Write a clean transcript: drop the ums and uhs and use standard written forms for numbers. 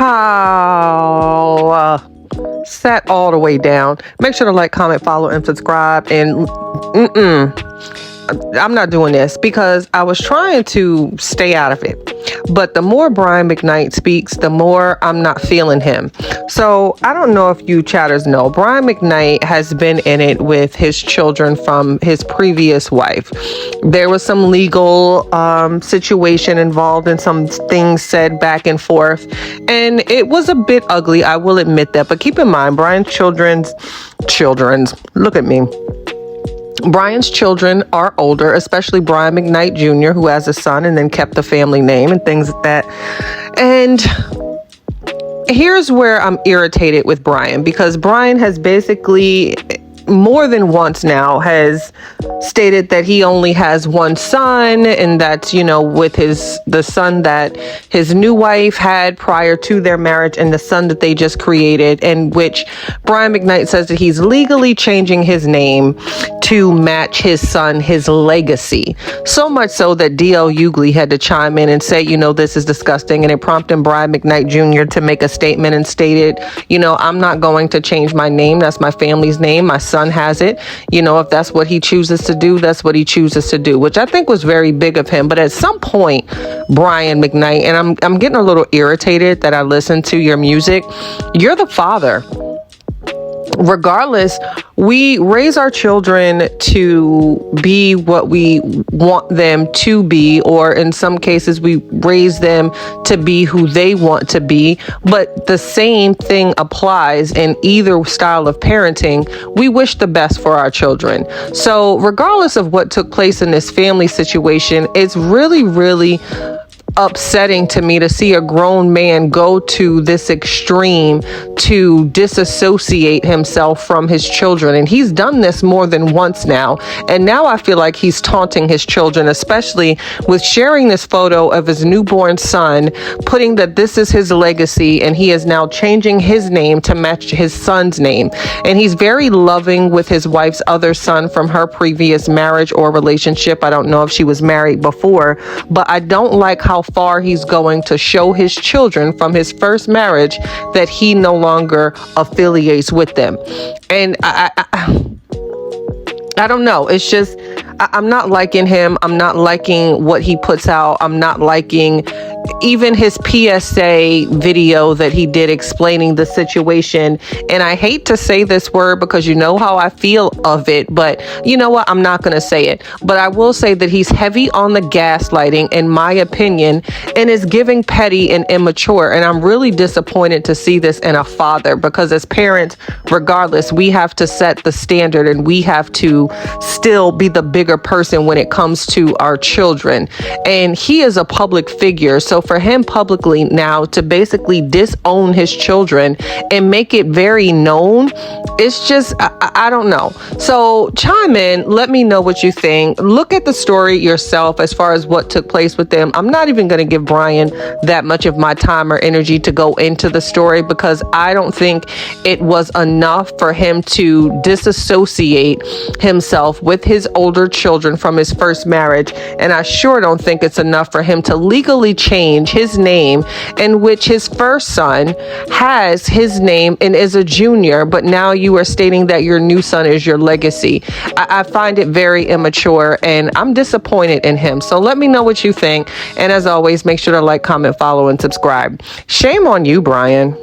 how sat all the way down. Make sure to like, comment, follow, and subscribe. And I'm not doing this because I was trying to stay out of it. But the more Brian McKnight speaks, the more I'm not feeling him. So I don't know if you chatters know, Brian McKnight has been in it with his children from his previous wife. There was some legal situation involved and some things said back and forth. And it was a bit ugly, I will admit that. But keep in mind, Brian's children's, look at me. Brian's children are older, especially Brian McKnight Jr., who has a son and then kept the family name and things like that. And here's where I'm irritated with Brian, because Brian has basically more than once now has stated that he only has one son, and that's, you know, with the son that his new wife had prior to their marriage and the son that they just created, in which Brian McKnight says that he's legally changing his name to match his son, his legacy. So much so that D.L. Hughley had to chime in and say, you know, this is disgusting. And it prompted Brian McKnight Jr. to make a statement and stated, you know, I'm not going to change my name. That's my family's name. My son has it. You know, if that's what he chooses to do, that's what he chooses to do, which I think was very big of him. But at some point, Brian McKnight, and I'm getting a little irritated that I listen to your music. You're the father. Regardless, we raise our children to be what we want them to be, or in some cases, we raise them to be who they want to be. But the same thing applies in either style of parenting. We wish the best for our children. So regardless of what took place in this family situation, it's really, really upsetting to me to see a grown man go to this extreme to disassociate himself from his children. And he's done this more than once now. And now I feel like he's taunting his children, especially with sharing this photo of his newborn son, putting that this is his legacy, and he is now changing his name to match his son's name. And he's very loving with his wife's other son from her previous marriage or relationship. I don't know if she was married before, but I don't like how far he's going to show his children from his first marriage that he no longer affiliates with them. And I don't know. It's just, I'm not liking him. I'm not liking what he puts out. I'm not liking even his PSA video that he did explaining the situation. And I hate to say this word because you know how I feel of it, but you know what? I'm not going to say it. But I will say that he's heavy on the gaslighting, in my opinion, and is giving petty and immature. And I'm really disappointed to see this in a father, because as parents, regardless, we have to set the standard and we have to still be the bigger person when it comes to our children. And he is a public figure. So for him publicly now to basically disown his children and make it very known, it's just, I don't know. So chime in, let me know what you think. Look at the story yourself as far as what took place with them. I'm not even going to give Brian that much of my time or energy to go into the story, because I don't think it was enough for him to disassociate himself with his older children from his first marriage. And I sure don't think it's enough for him to legally change his name, in which his first son has his name and is a junior, but now you are stating that your new son is your legacy. I find it very immature, and I'm disappointed in him. So let me know what you think. And as always, make sure to like, comment, follow, and subscribe. Shame on you, Brian.